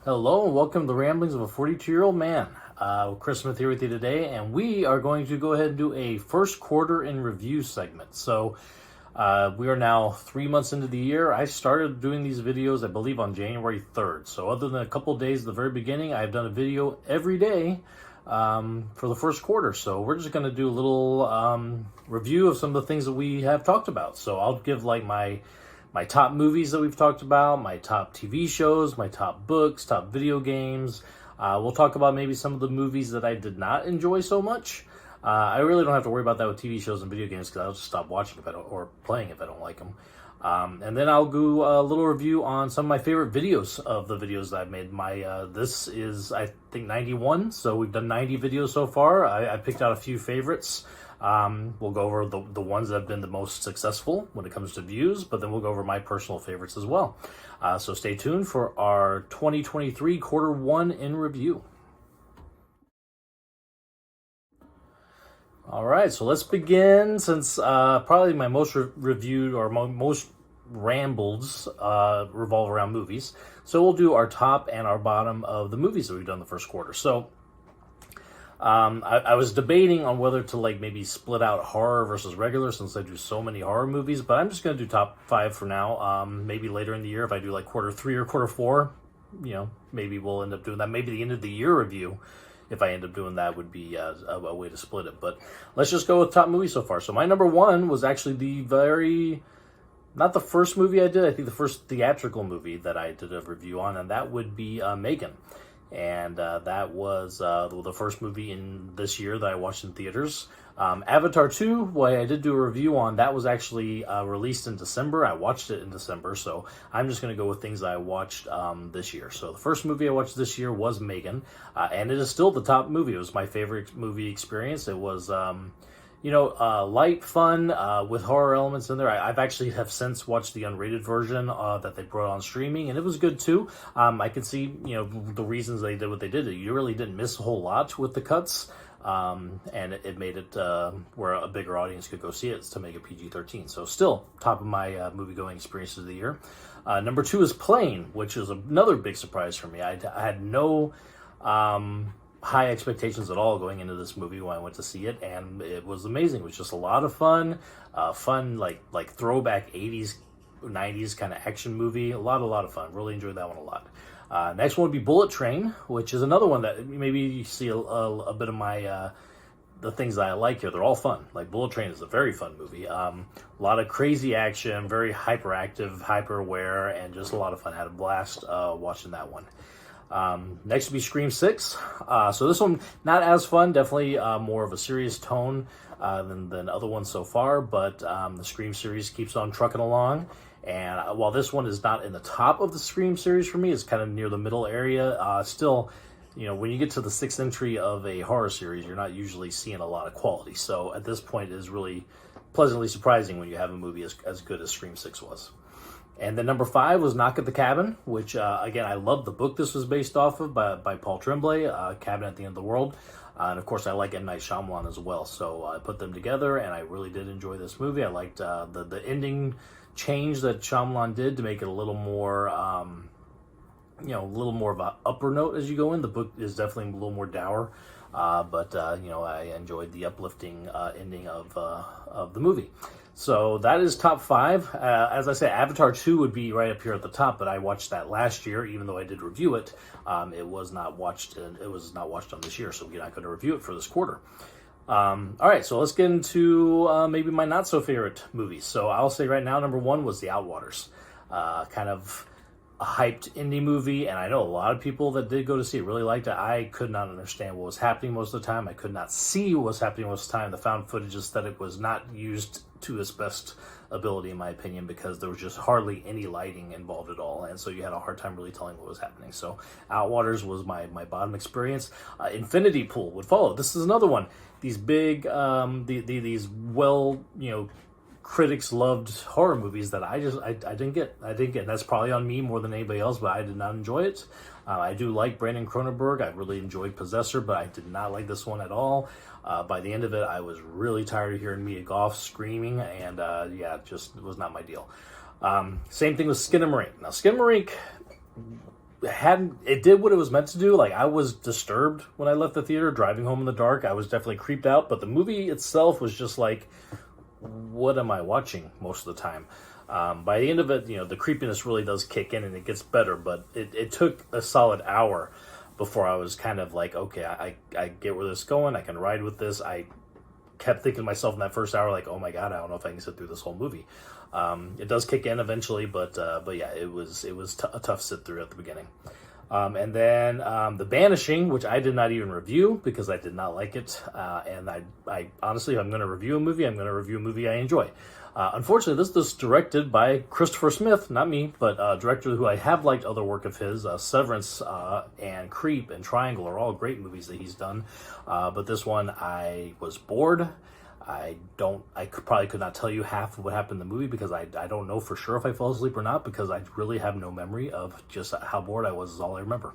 Hello and welcome to the Ramblings of a 42-Year-Old Man. Chris Smith here with you today, and we are going to go ahead and do a first quarter in review segment. So we are now 3 months into the year. I started doing these videos, I believe, on January 3rd. So other than a couple of days at the very beginning, I've done a video every day for the first quarter. So we're just going to do a little review of some of the things that we have talked about. So I'll give like my top movies that we've talked about, my top TV shows, my top books, top video games. We'll talk about maybe some of the movies that I did not enjoy so much. I really don't have to worry about that with TV shows and video games because I'll just stop watching if I don't, or playing if I don't like them. And then I'll do a little review on some of my favorite videos of the videos that I've made. This is, I think, 91, so we've done 90 videos so far. I picked out a few favorites. We'll go over the ones that have been the most successful when it comes to views, but then we'll go over my personal favorites as well. So stay tuned for our 2023 quarter one in review. All right, so let's begin, since probably my most reviewed or most rambles revolve around movies. So we'll do our top and our bottom of the movies that we've done the first quarter. So I was debating on whether to maybe split out horror versus regular, since I do so many horror movies, but I'm just going to do top 5 for now. Maybe later in the year, if I do like quarter 3 or quarter 4, maybe we'll end up doing that. Maybe the end of the year review, if I end up doing that, would be a way to split it. But let's just go with top movies so far. So my number 1 was actually not the first movie I did, I think the first theatrical movie that I did a review on, and that would be Megan. And that was the first movie in this year that I watched in theaters. Avatar 2, I did do a review on, that was actually released in December. I watched it in December, so I'm just going to go with things that I watched this year. So the first movie I watched this year was Megan, and it is still the top movie. It was my favorite movie experience. It was light, fun, with horror elements in there. I've actually have since watched the unrated version that they brought on streaming, and it was good too. I can see, the reasons they did what they did. You really didn't miss a whole lot with the cuts, and it made it where a bigger audience could go see it to make it PG-13. So still top of my movie-going experiences of the year. Number 2 is Plane, which is another big surprise for me. I had no high expectations at all going into this movie when I went to see it, and it was amazing. It was just a lot of fun, like throwback 80s, 90s kind of action movie. A lot of fun. Really enjoyed that one a lot. Next one would be Bullet Train, which is another one that maybe you see a bit of my the things that I like here. They're all fun. Like Bullet Train is a very fun movie. A lot of crazy action, very hyperactive, hyper aware, and just a lot of fun. I had a blast watching that one. Next would be Scream 6. So this one, not as fun, definitely more of a serious tone than other ones so far, but the Scream series keeps on trucking along. And while this one is not in the top of the Scream series for me, it's kind of near the middle area, still, when you get to the 6th entry of a horror series, you're not usually seeing a lot of quality. So at this point, it is really pleasantly surprising when you have a movie as good as Scream 6 was. And then number 5 was Knock at the Cabin, which, again, I love the book this was based off of by Paul Tremblay, Cabin at the End of the World. And, of course, I like M. Night Shyamalan as well. So I put them together, and I really did enjoy this movie. I liked the ending change that Shyamalan did to make it a little more, a little more of an upper note as you go in. The book is definitely a little more dour. But I enjoyed the uplifting ending of the movie. So that is top 5. As I said, Avatar 2 would be right up here at the top, but I watched that last year, even though I did review it. It was not watched on this year, so we're not going to review it for this quarter. All right, so let's get into maybe my not so favorite movies. So I'll say right now, number 1 was The Outwaters. Kind of a hyped indie movie, and I know a lot of people that did go to see it really liked it. I could not understand what was happening most of the time. I could not see what was happening most of the time. The found footage aesthetic was not used to its best ability, in my opinion, because there was just hardly any lighting involved at all, and so you had a hard time really telling what was happening. So Outwaters was my bottom experience. Infinity Pool would follow. This is another one. These big, these well, critics loved horror movies that I didn't get. And that's probably on me more than anybody else, but I did not enjoy it. I do like Brandon Cronenberg. I really enjoyed Possessor, but I did not like this one at all. By the end of it, I was really tired of hearing Mia Goth screaming, and it was not my deal. Same thing with Skinamarink. Now, Skinamarink it did what it was meant to do. Like, I was disturbed when I left the theater, driving home in the dark. I was definitely creeped out, but the movie itself was just like, what am I watching most of the time? By the end of it, the creepiness really does kick in and it gets better, but it took a solid hour before I was kind of like, okay, I get where this is going. I can ride with this. I kept thinking to myself in that first hour, like, oh my God, I don't know if I can sit through this whole movie. It does kick in eventually, but yeah, it was a tough sit through at the beginning. And then The Banishing, which I did not even review because I did not like it. And I honestly, if I'm going to review a movie, I'm going to review a movie I enjoy. Unfortunately, this is directed by Christopher Smith, not me, but a director who I have liked other work of his. Severance and Creep and Triangle are all great movies that he's done. But this one, I was bored. Probably could not tell you half of what happened in the movie because I don't know for sure if I fell asleep or not because I really have no memory of just how bored I was is all I remember.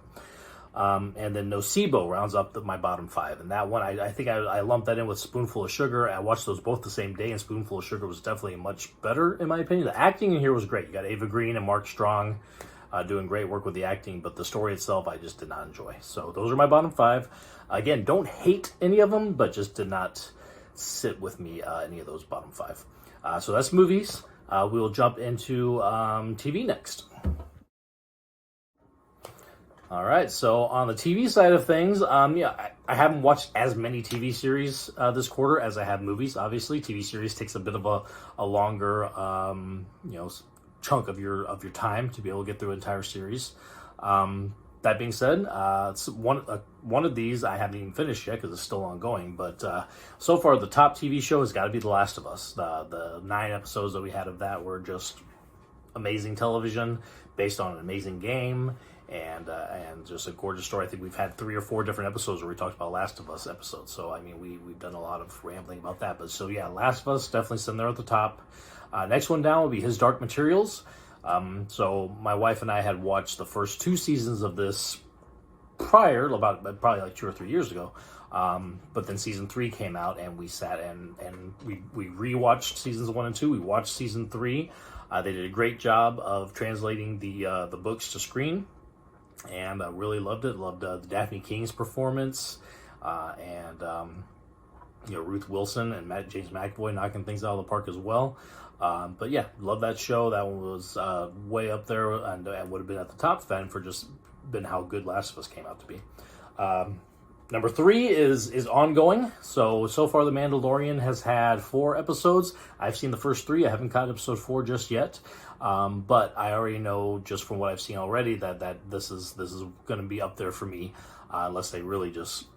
And then Nocebo rounds up my bottom 5. And that one, I think I lumped that in with Spoonful of Sugar. I watched those both the same day, and Spoonful of Sugar was definitely much better, in my opinion. The acting in here was great. You got Ava Green and Mark Strong doing great work with the acting, but the story itself, I just did not enjoy. So those are my bottom 5. Again, don't hate any of them, but just did not sit with me any of those bottom 5. So that's movies. We will jump into TV next. All right, so on the TV side of things, I haven't watched as many TV series this quarter as I have movies. Obviously, TV series takes a bit of a longer, chunk of your time to be able to get through an entire series. That being said, one of these I haven't even finished yet because it's still ongoing. But so far, the top TV show has got to be The Last of Us. The 9 episodes that we had of that were just amazing television based on an amazing game and just a gorgeous story. I think we've had 3 or 4 different episodes where we talked about Last of Us episodes. So I mean, we've done a lot of rambling about that. But so yeah, Last of Us definitely sitting there at the top. Next one down will be His Dark Materials. So my wife and I had watched the first 2 seasons of this prior, probably like 2 or 3 years ago. But then season 3 came out and we sat and we rewatched seasons 1 and 2. We watched season 3. They did a great job of translating the books to screen, and I really loved it. Loved Daphne King's performance, and Ruth Wilson and James McAvoy knocking things out of the park as well. But yeah, love that show. That one was way up there and would have been at the top if that for just been how good Last of Us came out to be. Number 3 is ongoing. So far The Mandalorian has had 4 episodes. I've seen the first 3. I haven't caught episode 4 just yet. But I already know just from what I've seen already that this is going to be up there for me, unless they really just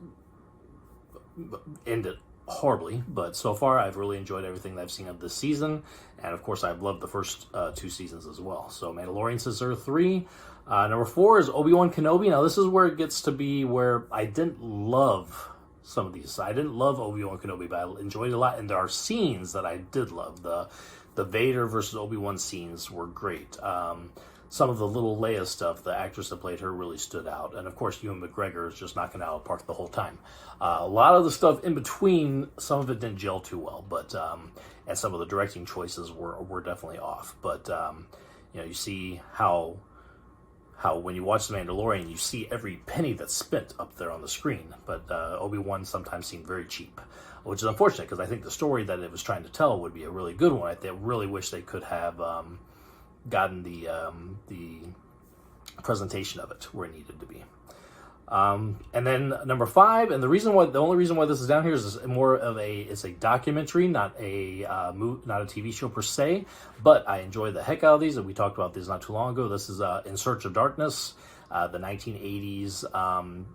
end it horribly. But so far I've really enjoyed everything that I've seen of this season, and of course I've loved the first 2 seasons as well. So Mandalorian says there are 3. Number 4 is Obi-Wan Kenobi. Now this is where it gets to be where I didn't love some of these. I didn't love Obi-Wan Kenobi, but I enjoyed it a lot, and there are scenes that I did love. The Vader versus Obi-Wan scenes were great. Some of the little Leia stuff, the actress that played her really stood out. And of course, Ewan McGregor is just knocking it out of the park the whole time. A lot of the stuff in between, some of it didn't gel too well, but and some of the directing choices were definitely off. But you see how when you watch The Mandalorian, you see every penny that's spent up there on the screen. But Obi-Wan sometimes seemed very cheap, which is unfortunate because I think the story that it was trying to tell would be a really good one. I really wish they could have gotten the presentation of it where it needed to be. And then number 5, and the only reason why this is down here is more of it's a documentary, not a TV show per se, but I enjoy the heck out of these, and we talked about these not too long ago. This is In Search of Darkness, the 1980s,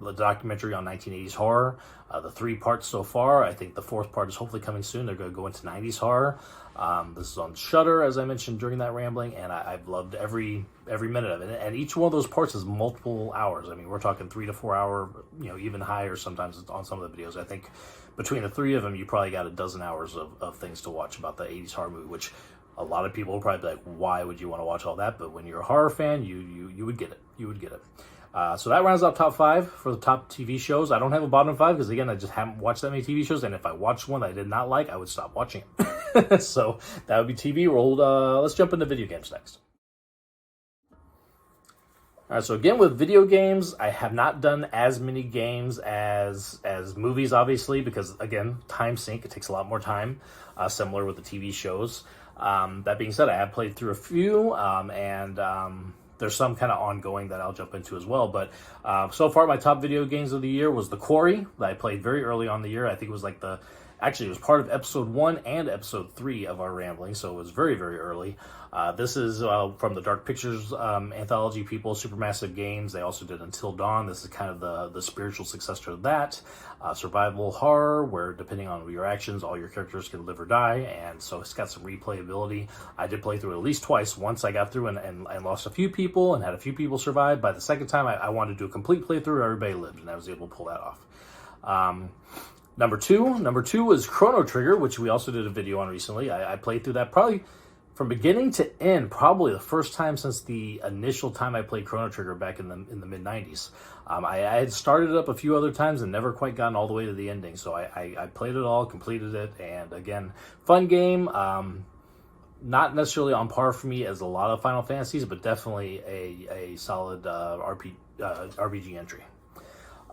the documentary on 1980s horror. The 3 parts so far. I think the 4th part is hopefully coming soon. They're going to go into 90s horror. This is on Shudder, as I mentioned during that rambling, and I've loved every minute of it. And each one of those parts is multiple hours. I mean, we're talking 3 to 4 hour, even higher sometimes on some of the videos. I think between the 3 of them, you probably got a dozen hours of things to watch about the 80s horror movie, which a lot of people will probably be like, why would you want to watch all that? But when you're a horror fan, you would get it. You would get it. So that rounds out top 5 for the top TV shows. I don't have a bottom 5 because, again, I just haven't watched that many TV shows. And if I watched one that I did not like, I would stop watching it. So that would be TV. Let's jump into video games next. All right, so again, with video games, I have not done as many games as movies, obviously, because, again, time sink, it takes a lot more time, similar with the TV shows. That being said, I have played through a few, and there's some kind of ongoing that I'll jump into as well. But so far, my top video games of the year was The Quarry, that I played very early on in the year. I think it was like actually, it was part of episode 1 and episode 3 of our rambling, so it was very, very early. This is from the Dark Pictures anthology people, Supermassive Games. They also did Until Dawn. This is kind of the spiritual successor to that. Survival horror, where depending on your actions, all your characters can live or die, and so it's got some replayability. I did play through it at least twice. Once I got through and I lost a few people and had a few people survive. By the second time, I wanted to do a complete playthrough, everybody lived, and I was able to pull that off. Number two was Chrono Trigger, which we also did a video on recently. I played through that probably from beginning to end, probably the first time since the initial time I played Chrono Trigger back in the mid-90s. I had started it up a few other times and never quite gotten all the way to the ending. So I played it all, completed it, and again, fun game. Not necessarily on par for me as a lot of Final Fantasies, but definitely a solid RPG entry.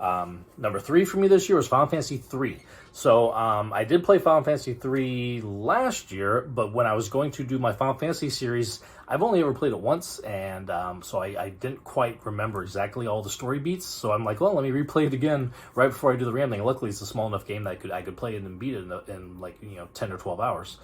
Number 3 for me this year was Final Fantasy 3. So I did play Final Fantasy 3 last year, but when I was going to do my Final Fantasy series, I've only ever played it once, and so I didn't quite remember exactly all the story beats. So I'm like, well, let me replay it again right before I do the rambling. Luckily, it's a small enough game that I could play it and beat it in like 10 or 12 hours.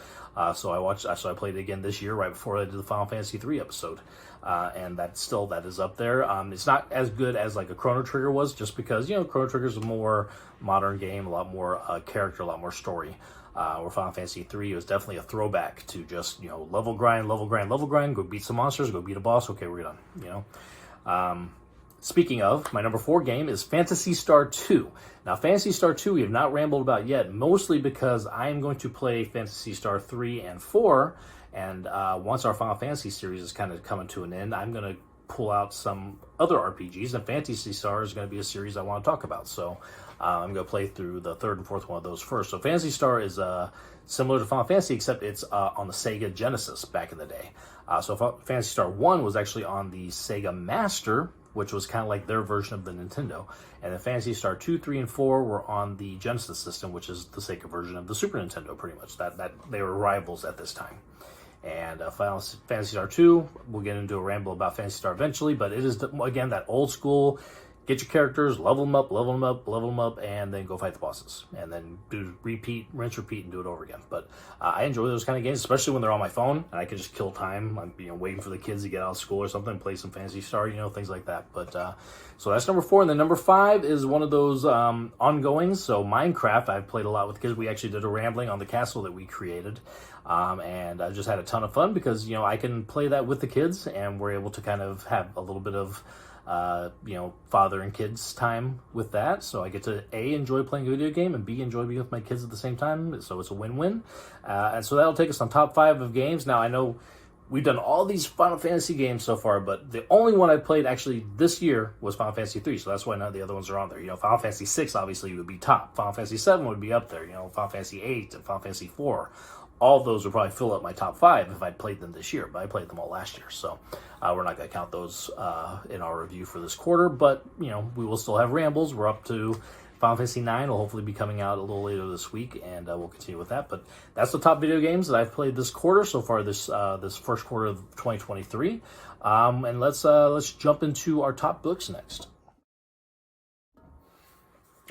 So I played it again this year right before I did the Final Fantasy 3 episode. And that is up there. It's not as good as like a Chrono Trigger was, just because Chrono Trigger is a more modern game, a lot more character, a lot more story. Where Final Fantasy 3 was definitely a throwback to just level grind, go beat some monsters, go beat a boss. Okay, we're done. Speaking of, my number 4 game is Phantasy Star 2. Now, Phantasy Star 2 we have not rambled about yet, mostly because I am going to play Phantasy Star 3 and 4. And once our Final Fantasy series is kind of coming to an end, I'm going to pull out some other RPGs, and Phantasy Star is going to be a series I want to talk about. So I'm going to play through the 3rd and 4th one of those first. So Phantasy Star is similar to Final Fantasy, except it's on the Sega Genesis back in the day. So Phantasy Star 1 was actually on the Sega Master, which was kind of like their version of the Nintendo. And then Phantasy Star 2, 3, and 4 were on the Genesis system, which is the Sega version of the Super Nintendo, pretty much. That they were rivals at this time. And Final Fantasy Star 2, we'll get into a ramble about Phantasy Star eventually, but it is, again, that old school, get your characters, level them up, and then go fight the bosses. And then rinse, repeat, and do it over again. But I enjoy those kind of games, especially when they're on my phone, and I can just kill time. I'm waiting for the kids to get out of school or something, play some Phantasy Star, things like that. But so that's number 4. And then number 5 is one of those ongoings. So Minecraft, I've played a lot with kids. We actually did a rambling on the castle that we created. And I just had a ton of fun because, I can play that with the kids, and we're able to kind of have a little bit of, father and kids time with that. So I get to A, enjoy playing a video game, and B, enjoy being with my kids at the same time. So it's a win-win. And so that'll take us on top 5 of games. Now, I know we've done all these Final Fantasy games so far, but the only one I played actually this year was Final Fantasy 3, so that's why none of the other ones are on there. Final Fantasy 6 obviously would be top. Final Fantasy 7 would be up there. Final Fantasy 8 and Final Fantasy 4. All of those would probably fill up my top 5 if I'd played them this year, but I played them all last year, so we're not going to count those in our review for this quarter, but, we will still have rambles. We're up to Final Fantasy 9 will hopefully be coming out a little later this week, and we'll continue with that. But that's the top video games that I've played this quarter so far, this first quarter of 2023. And let's jump into our top books next.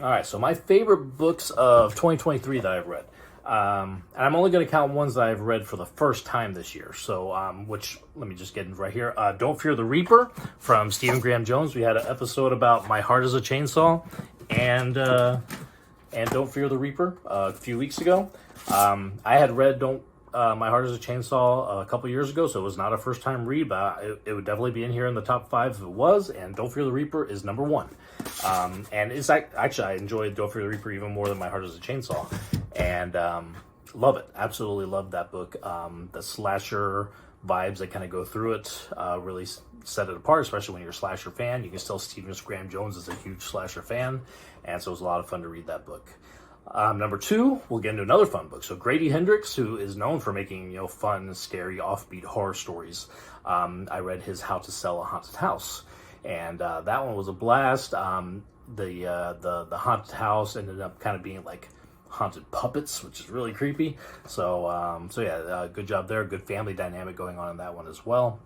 All right, so my favorite books of 2023 that I've read. And I'm only going to count ones that I've read for the first time this year. So, which, let me just get in right here. Don't Fear the Reaper from Stephen Graham Jones. We had an episode about My Heart is a Chainsaw and Don't Fear the Reaper a few weeks ago. I had read My Heart is a Chainsaw a couple years ago, so it was not a first time read, but it would definitely be in here in the top 5 if it was, and Don't Fear the Reaper is number 1. And it's actually, I enjoyed Don't Fear the Reaper even more than My Heart is a Chainsaw. And love it. Absolutely love that book. The slasher vibes that kind of go through it really set it apart, especially when you're a slasher fan. You can tell Stephen Graham Jones is a huge slasher fan, and so it was a lot of fun to read that book. Number 2, we'll get into another fun book. So Grady Hendrix, who is known for making fun, scary, offbeat horror stories. I read his How to Sell a Haunted House. and that one was a blast. The haunted house ended up kind of being like haunted puppets, which is really creepy. So yeah, good job there. Good family dynamic going on in that one as well.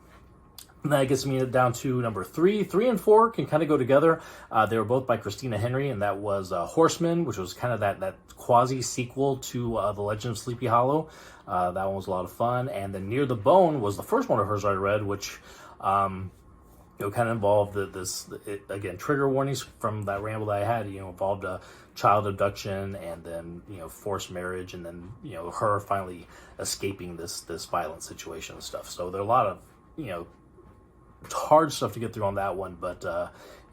And that gets me down to number 3. 3 and 4 can kind of go together. They were both by Christina Henry, and that was Horseman, which was kind of that quasi sequel to The Legend of Sleepy Hollow. That one was a lot of fun. And then Near the Bone was the first one of hers I read, which kind of involved again, trigger warnings from that ramble that I had. Involved a child abduction, and then forced marriage, and then her finally escaping this violent situation and stuff. So there are a lot of hard stuff to get through on that one, but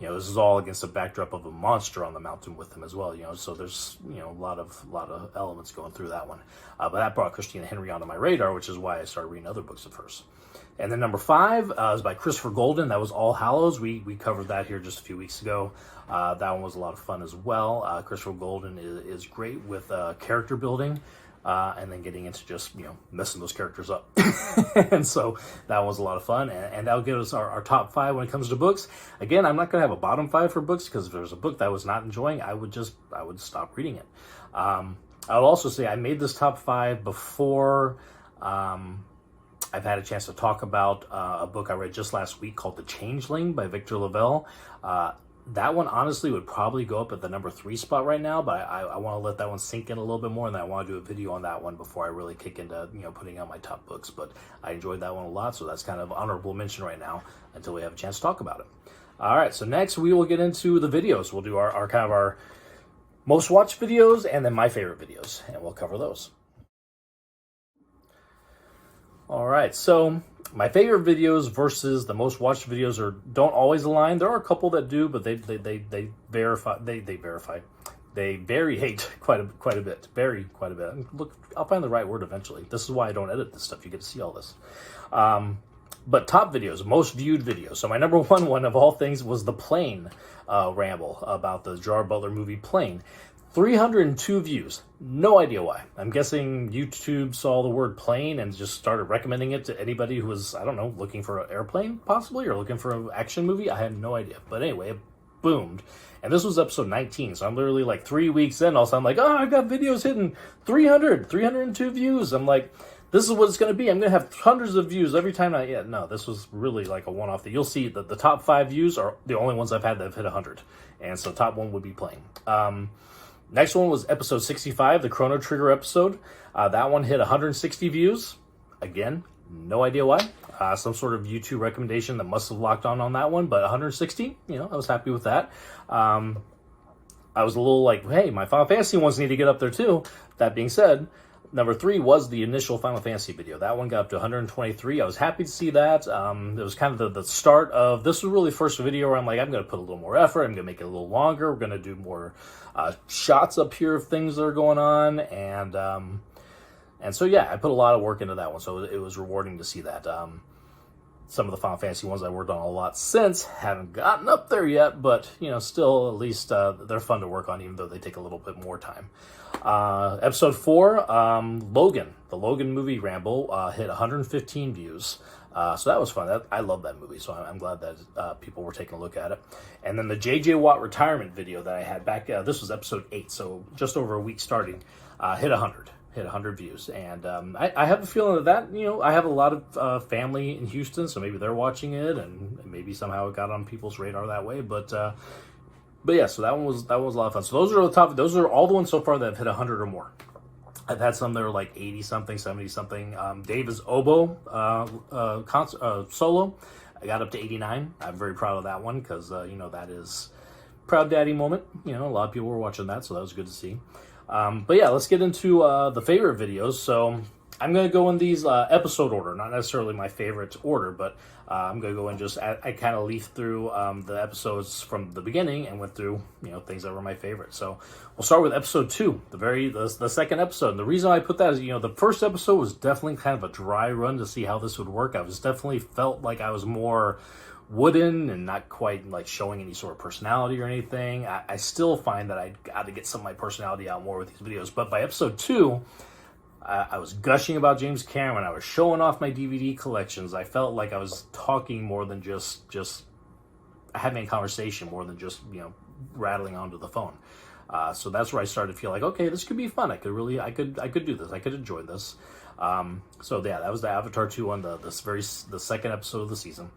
this is all against the backdrop of a monster on the mountain with him as well. So there's a lot of elements going through that one. But that brought Christina Henry onto my radar, which is why I started reading other books of hers. And then number 5 is by Christopher Golden. That was All Hallows. We covered that here just a few weeks ago. That one was a lot of fun as well. Christopher Golden is great with character building. And then getting into just, messing those characters up. And so that was a lot of fun. And that'll give us our top 5 when it comes to books. Again, I'm not going to have a bottom 5 for books, because if there's a book that I was not enjoying, I would stop reading it. I would also say I made this top 5 before I've had a chance to talk about a book I read just last week called The Changeling by Victor Lavelle. That one, honestly, would probably go up at the number 3 spot right now, but I want to let that one sink in a little bit more, and I want to do a video on that one before I really kick into, putting out my top books. But I enjoyed that one a lot, so that's kind of honorable mention right now until we have a chance to talk about it. All right, so next we will get into the videos. We'll do our kind of our most watched videos and then my favorite videos, and we'll cover those. All right, so my favorite videos versus the most watched videos don't always align. There are a couple that do, but they variate quite a bit. Vary quite a bit. Look, I'll find the right word eventually. This is why I don't edit this stuff. You get to see all this. But top videos, most viewed videos. So my number one of all things was the Plane ramble about the Gerard Butler movie Plane. 302 views. No idea why. I'm guessing YouTube saw the word plane and just started recommending it to anybody who was, I don't know, looking for an airplane possibly, or looking for an action movie. I had no idea. But anyway, it boomed. And this was episode 19, so I'm literally like 3 weeks in. Also, I'm like, oh, I've got videos hitting 302 views. I'm like, this is what it's going to be. I'm going to have hundreds of views every time no, this was really like a one-off thing. You'll see that the top 5 views are the only ones I've had that have hit 100. And so top 1 would be Plane. Next one was episode 65, the Chrono Trigger episode. That one hit 160 views. Again, no idea why. Some sort of YouTube recommendation that must have locked on that one, but 160, I was happy with that. I was a little like, hey, my Final Fantasy ones need to get up there too. That being said, number 3 was the initial Final Fantasy video. That one got up to 123. I was happy to see that. It was kind of the start of, this was really the first video where I'm like, I'm going to put a little more effort. I'm going to make it a little longer. We're going to do more shots up here of things that are going on. And so, yeah, I put a lot of work into that one. So it was rewarding to see that. Some of the Final Fantasy ones I worked on a lot since haven't gotten up there yet, but, still at least they're fun to work on, even though they take a little bit more time. Episode 4, Logan, the Logan movie ramble, hit 115 views. So that was fun. I love that movie, so I'm glad that people were taking a look at it. And then the J.J. Watt retirement video that I had back, this was episode 8, so just over a week starting, hit 100 views. And I have a feeling that I have a lot of family in Houston, so maybe they're watching it, and maybe somehow it got on people's radar that way. But yeah, so that one was a lot of fun. So those are all the ones so far that have hit 100 or more. I've had some that are like 80 something, 70 something. Dave's oboe solo, I got up to 89. I'm very proud of that one because that is proud daddy moment. A lot of people were watching that, so that was good to see. But yeah, let's get into the favorite videos. So I'm going to go in these episode order, not necessarily my favorite order, but I'm going to go and I kind of leafed through the episodes from the beginning and went through, things that were my favorite. So we'll start with episode 2, the second episode. And the reason I put that is, the first episode was definitely kind of a dry run to see how this would work. I was definitely felt like I was more wooden and not quite like showing any sort of personality or anything. I still find that I got to get some of my personality out more with these videos. But by episode 2, I was gushing about James Cameron. I was showing off my DVD collections. I felt like I was talking more than just having a conversation more than just, rattling onto the phone. So that's where I started to feel like, okay, this could be fun. I could do this. I could enjoy this. So yeah, that was the Avatar 2 one, the second episode of the season.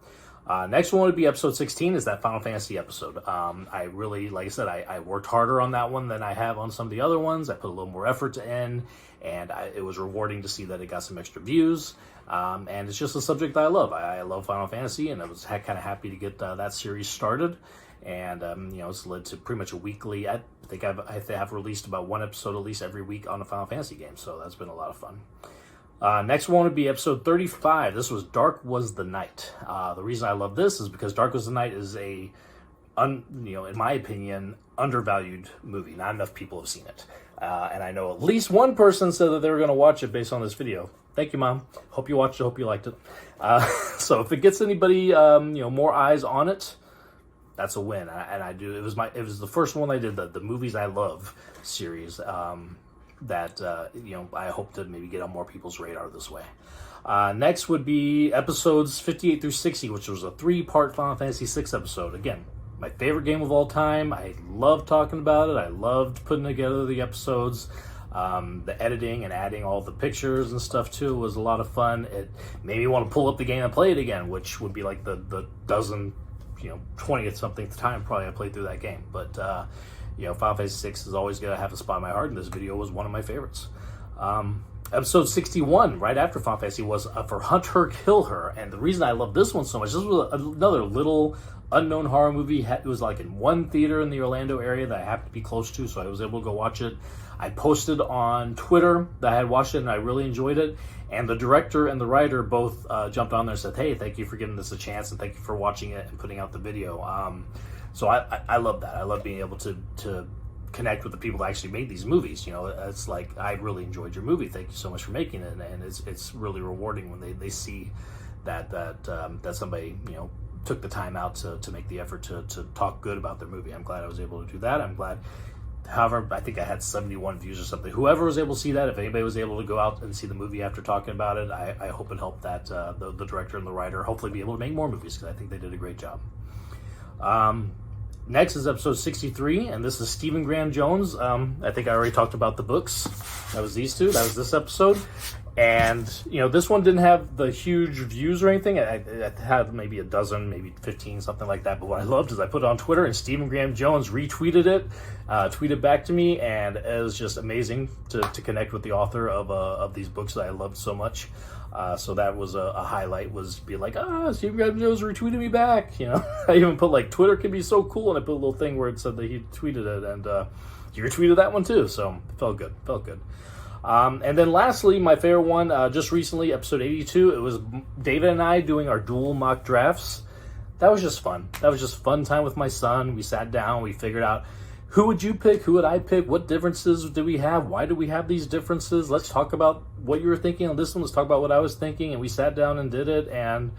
Next one would be episode 16, is that Final Fantasy episode. I really, like I said, I worked harder on that one than I have on some of the other ones. I put a little more effort in, and it was rewarding to see that it got some extra views. And it's just a subject that I love. I love Final Fantasy, and I was kind of happy to get that series started. And, it's led to pretty much a weekly, I think I have released about one episode at least every week on a Final Fantasy game. So that's been a lot of fun. Next one would be episode 35. This was Dark Was the Night. The reason I love this is because Dark Was the Night is in my opinion, undervalued movie. Not enough people have seen it. And I know at least one person said that they were going to watch it based on this video. Thank you, Mom. Hope you watched it. Hope you liked it. So if it gets anybody, more eyes on it, that's a win. And I do. It was the first one I did, the Movies I Love series. That I hope to maybe get on more people's radar this way. Next would be episodes 58 through 60, which was a 3-part Final Fantasy VI episode. Again, my favorite game of all time. I loved talking about it. I loved putting together the episodes. The editing and adding all the pictures and stuff too was a lot of fun. It made me want to pull up the game and play it again, which would be like the dozen, 20th something time probably I played through that game. But Final Fantasy VI is always going to have a spot in my heart, and this video was one of my favorites. Episode 61, right after Final Fantasy, was for Hunt Her, Kill Her. And the reason I love this one so much, this was another little unknown horror movie. It was like in one theater in the Orlando area that I happened to be close to, so I was able to go watch it. I posted on Twitter that I had watched it and I really enjoyed it. And the director and the writer both jumped on there and said, hey, thank you for giving this a chance and thank you for watching it and putting out the video. So I love that. I love being able to connect with the people that actually made these movies. It's like, I really enjoyed your movie. Thank you so much for making it. And it's really rewarding when they see that somebody, took the time out to make the effort to talk good about their movie. I'm glad I was able to do that. I'm glad, however, I think I had 71 views or something. Whoever was able to see that, if anybody was able to go out and see the movie after talking about it, I hope it helped that the director and the writer hopefully be able to make more movies, because I think they did a great job. Next is episode 63, and this is Stephen Graham Jones. I think I already talked about the books. That was these two. That was this episode. And, this one didn't have the huge views or anything. I had maybe a dozen, maybe 15, something like that. But what I loved is I put it on Twitter, and Stephen Graham Jones retweeted it, tweeted back to me, and it was just amazing to connect with the author of these books that I loved so much. So that was a highlight, was be like, Stephen Graham Jones retweeted me back. I even put like, Twitter can be so cool, and I put a little thing where it said that he tweeted it, and he retweeted that one too. So it felt good. And then lastly, my favorite one, just recently, episode 82, it was David and I doing our dual mock drafts. That was just fun. That was just fun time with my son. We sat down, we figured out, who would you pick? Who would I pick? What differences do we have? Why do we have these differences? Let's talk about what you were thinking on this one. Let's talk about what I was thinking. And we sat down and did it. And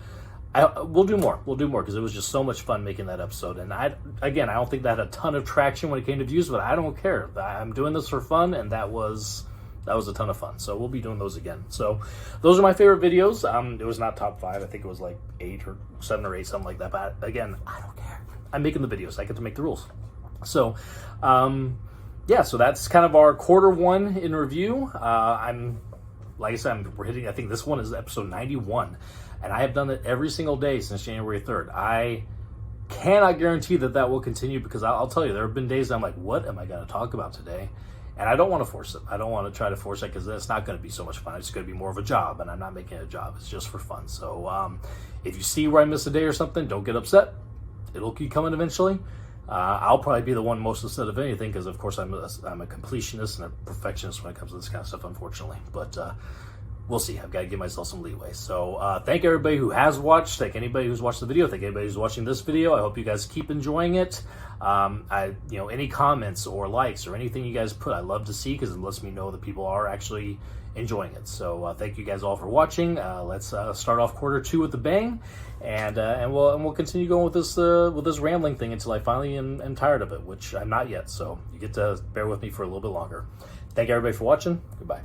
we'll do more. We'll do more, because it was just so much fun making that episode. And I don't think that had a ton of traction when it came to views, but I don't care. I'm doing this for fun, and that was a ton of fun. So we'll be doing those again. So those are my favorite videos. It was not top 5. I think it was like 8 or 7 or 8, something like that. But again, I don't care. I'm making the videos. I get to make the rules. So, so that's kind of our quarter one in review. Like I said, we're hitting, I think this one is episode 91, and I have done it every single day since January 3rd. I cannot guarantee that will continue, because I'll tell you, there have been days I'm like, what am I going to talk about today? And I don't want to force it. I don't want to try to force it, because it's not going to be so much fun. It's going to be more of a job, and I'm not making it a job. It's just for fun. So if you see where I miss a day or something, don't get upset. It'll keep coming eventually. I'll probably be the one most upset of anything, because of course I'm a completionist and a perfectionist when it comes to this kind of stuff, unfortunately. But we'll see. I've got to give myself some leeway. So thank everybody who has watched. Thank anybody who's watched the video. Thank anybody who's watching this video. I hope you guys keep enjoying it. Any comments or likes or anything you guys put, I love to see, because it lets me know that people are actually enjoying it. So thank you guys all for watching. Let's start off quarter 2 with a bang, and we'll continue going with this rambling thing until I finally am tired of it, which I'm not yet. So you get to bear with me for a little bit longer. Thank everybody for watching. Goodbye.